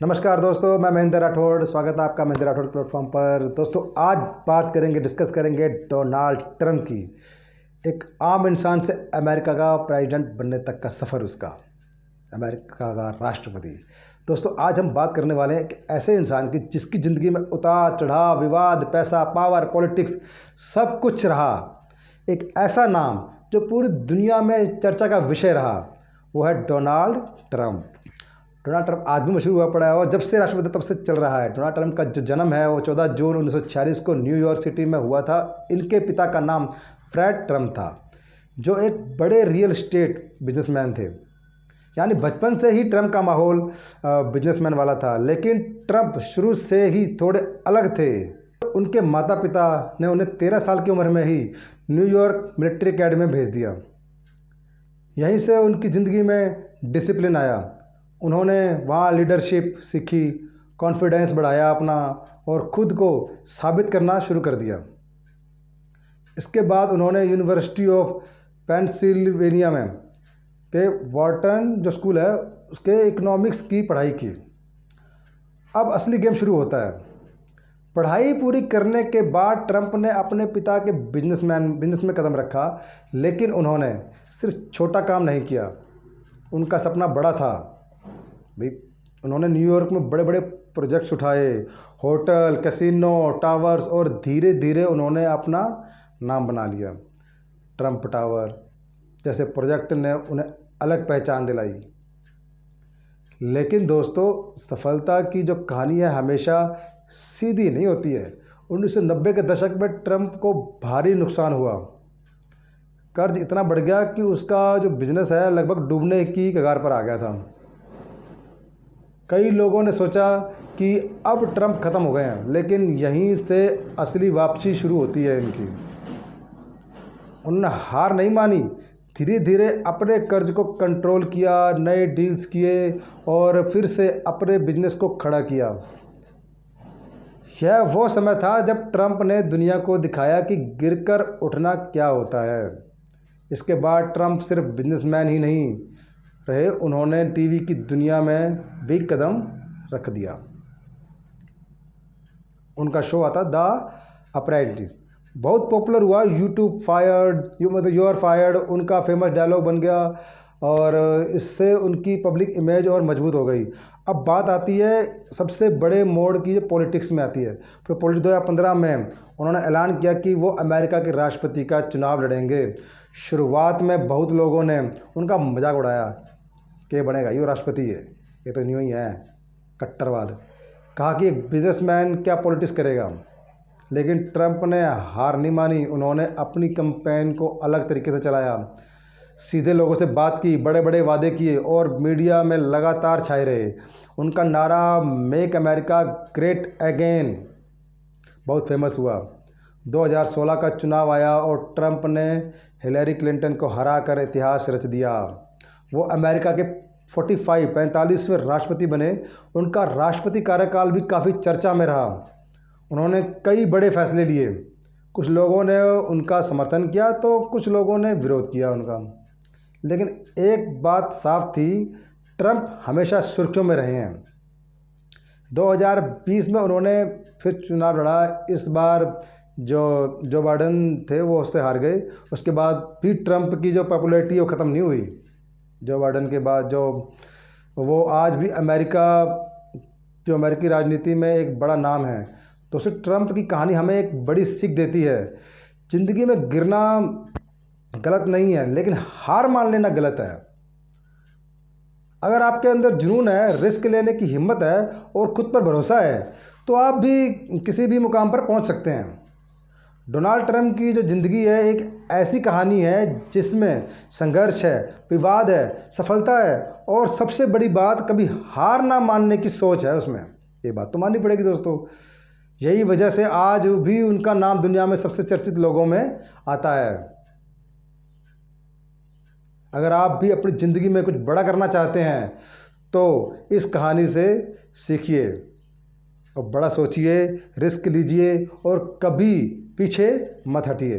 नमस्कार दोस्तों, मैं महेंद्र राठौड़। स्वागत है आपका महेंद्र राठौड़ प्लेटफॉर्म पर। दोस्तों, आज बात करेंगे, डिस्कस करेंगे डोनाल्ड ट्रंप की। एक आम इंसान से अमेरिका का प्रेसिडेंट बनने तक का सफ़र, उसका अमेरिका का राष्ट्रपति। दोस्तों, आज हम बात करने वाले हैं एक ऐसे इंसान की जिसकी ज़िंदगी में उतार चढ़ाव, विवाद, पैसा, पावर, पॉलिटिक्स सब कुछ रहा। एक ऐसा नाम जो पूरी दुनिया में चर्चा का विषय रहा, वो है डोनाल्ड ट्रंप। डोनाल्ड ट्रंप आज भी मशहूर हुआ पड़ा है और जब से राष्ट्रपति तब से चल रहा है। डोनाल्ड ट्रंप का जो जन्म है वो 14 जून 1946 को न्यूयॉर्क सिटी में हुआ था। इनके पिता का नाम फ्रेड ट्रंप था, जो एक बड़े रियल एस्टेट बिजनेसमैन थे। यानी बचपन से ही ट्रंप का माहौल बिजनेसमैन वाला था, लेकिन ट्रंप शुरू से ही थोड़े अलग थे। उनके माता पिता ने उन्हें 13 साल की उम्र में ही न्यूयॉर्क मिलिट्री अकेडमी में भेज दिया। यहीं से उनकी ज़िंदगी में डिसिप्लिन आया। उन्होंने वहाँ लीडरशिप सीखी, कॉन्फिडेंस बढ़ाया अपना और ख़ुद को साबित करना शुरू कर दिया। इसके बाद उन्होंने यूनिवर्सिटी ऑफ पेंसिल्वेनिया में पे वॉर्टन जो स्कूल है उसके इकोनॉमिक्स की पढ़ाई की। अब असली गेम शुरू होता है। पढ़ाई पूरी करने के बाद ट्रंप ने अपने पिता के बिजनेस में कदम रखा, लेकिन उन्होंने सिर्फ छोटा काम नहीं किया। उनका सपना बड़ा था भाई। उन्होंने न्यूयॉर्क में बड़े बड़े प्रोजेक्ट्स उठाए, होटल, कैसीनो, टावर्स, और धीरे धीरे उन्होंने अपना नाम बना लिया। ट्रंप टावर जैसे प्रोजेक्ट ने उन्हें अलग पहचान दिलाई। लेकिन दोस्तों, सफलता की जो कहानी है हमेशा सीधी नहीं होती है। 1990 के दशक में ट्रंप को भारी नुकसान हुआ। कर्ज इतना बढ़ गया कि उसका जो बिजनेस है लगभग डूबने की कगार पर आ गया था। कई लोगों ने सोचा कि अब ट्रंप ख़त्म हो गए हैं, लेकिन यहीं से असली वापसी शुरू होती है इनकी। उन्होंने हार नहीं मानी, धीरे धीरे अपने कर्ज को कंट्रोल किया, नए डील्स किए और फिर से अपने बिजनेस को खड़ा किया। यह वो समय था जब ट्रंप ने दुनिया को दिखाया कि गिरकर उठना क्या होता है। इसके बाद ट्रंप सिर्फ बिजनेसमैन ही नहीं रहे, उन्होंने टीवी की दुनिया में भी कदम रख दिया। उनका शो आता द अप्रेंटिस, बहुत पॉपुलर हुआ। यूट्यूब फायर्ड, यू आर फायर्ड उनका फेमस डायलॉग बन गया और इससे उनकी पब्लिक इमेज और मजबूत हो गई। अब बात आती है सबसे बड़े मोड़ की, जो पॉलिटिक्स में आती है। फिर 2015 में उन्होंने ऐलान किया कि वो अमेरिका के राष्ट्रपति का चुनाव लड़ेंगे। शुरुआत में बहुत लोगों ने उनका मजाक उड़ाया कि बनेगा, ये राष्ट्रपति है, ये तो न्यू ही है, कट्टरवाद। कहा कि एक बिजनेसमैन क्या पॉलिटिक्स करेगा। लेकिन ट्रंप ने हार नहीं मानी। उन्होंने अपनी कैंपेन को अलग तरीके से चलाया, सीधे लोगों से बात की, बड़े बड़े वादे किए और मीडिया में लगातार छाए रहे। उनका नारा मेक अमेरिका ग्रेट अगेन बहुत फेमस हुआ। 2016 का चुनाव आया और ट्रंप ने हिलरी क्लिंटन को हरा कर इतिहास रच दिया। वो अमेरिका के 45वें राष्ट्रपति बने। उनका राष्ट्रपति कार्यकाल भी काफ़ी चर्चा में रहा। उन्होंने कई बड़े फैसले लिए। कुछ लोगों ने उनका समर्थन किया तो कुछ लोगों ने विरोध किया उनका। लेकिन एक बात साफ थी, ट्रंप हमेशा सुर्खियों में रहे हैं। 2020 में उन्होंने फिर चुनाव लड़ा। इस बार जो बाइडेन थे वो उससे हार गए। उसके बाद भी ट्रंप की जो पॉपुलैरिटी है वो ख़त्म नहीं हुई। जो बाइडेन के बाद वो आज भी अमेरिकी राजनीति में एक बड़ा नाम है। तो उससे ट्रंप की कहानी हमें एक बड़ी सीख देती है। ज़िंदगी में गिरना गलत नहीं है, लेकिन हार मान लेना गलत है। अगर आपके अंदर जुनून है, रिस्क लेने की हिम्मत है और खुद पर भरोसा है, तो आप भी किसी भी मुकाम पर पहुंच सकते हैं। डोनाल्ड ट्रंप की जो ज़िंदगी है एक ऐसी कहानी है जिसमें संघर्ष है, विवाद है, सफलता है और सबसे बड़ी बात, कभी हार ना मानने की सोच है उसमें। ये बात तो माननी पड़ेगी दोस्तों। यही वजह से आज भी उनका नाम दुनिया में सबसे चर्चित लोगों में आता है। अगर आप भी अपनी ज़िंदगी में कुछ बड़ा करना चाहते हैं तो इस कहानी से सीखिए और बड़ा सोचिए, रिस्क लीजिए और कभी पीछे मत हटिए,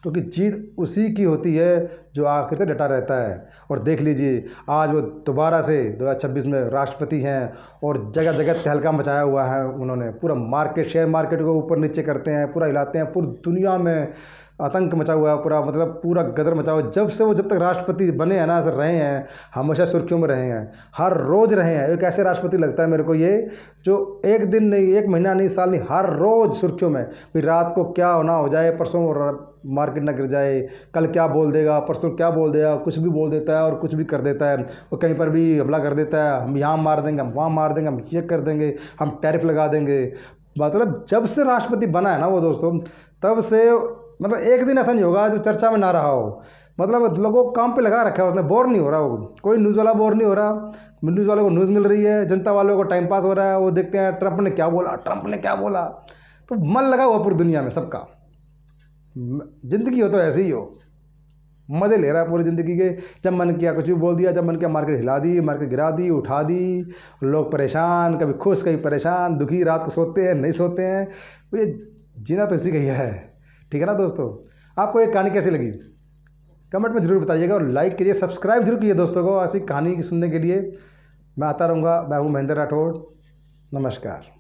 क्योंकि जीत उसी की होती है जो आखिर तक डटा रहता है। और देख लीजिए आज वो दोबारा से 2026 में राष्ट्रपति हैं और जगह जगह तहलका मचाया हुआ है उन्होंने। पूरा मार्केट, शेयर मार्केट को ऊपर नीचे करते हैं, पूरा हिलाते हैं, पूरी दुनिया में आतंक मचा हुआ है पूरा, मतलब पूरा गदर मचा हुआ। जब तक राष्ट्रपति बने हैं ना, सर रहे हैं, हमेशा सुर्खियों में रहे हैं, हर रोज़ रहे हैं। एक ऐसे राष्ट्रपति लगता है मेरे को ये, जो एक दिन नहीं, एक महीना नहीं, साल नहीं, हर रोज़ सुर्खियों में। फिर रात को क्या होना हो जाए, परसों मार्केट ना गिर जाए, कल क्या बोल देगा, परसों क्या बोल देगा, कुछ भी बोल देता है और कुछ भी कर देता है। और कहीं पर भी हमला कर देता है, हम यहाँ मार देंगे, हम वहाँ मार देंगे, हम ये कर देंगे, हम टैरिफ लगा देंगे। मतलब जब से राष्ट्रपति बना है ना वो दोस्तों, तब से मतलब एक दिन ऐसा नहीं होगा जो चर्चा में ना रहा हो। मतलब लोगों को काम पे लगा रखा है उसने, बोर नहीं हो रहा वो, कोई न्यूज़ वाला बोर नहीं हो रहा। न्यूज़ वालों को न्यूज़ मिल रही है, जनता वालों को टाइम पास हो रहा है, वो देखते हैं ट्रंप ने क्या बोला, ट्रंप ने क्या बोला। तो मन लगा हुआ पूरी दुनिया में सबका। ज़िंदगी हो तो ऐसे ही हो, मज़े ले रहा है पूरी ज़िंदगी के। जब मन किया कुछ भी बोल दिया, जब मन किया मार्केट हिला दी, मार्केट गिरा दी, उठा दी। लोग परेशान, कभी खुश कभी परेशान, दुखी, रात को सोते हैं नहीं सोते हैं। तो ये जीना तो इसी का ही है, ठीक है ना दोस्तों। आपको ये कहानी कैसी लगी कमेंट में ज़रूर बताइएगा और लाइक कीजिए, सब्सक्राइब जरूर कीजिए दोस्तों को। ऐसी कहानी सुनने के लिए मैं आता रहूँगा। मैं हूँ महेंद्र राठौड़, नमस्कार।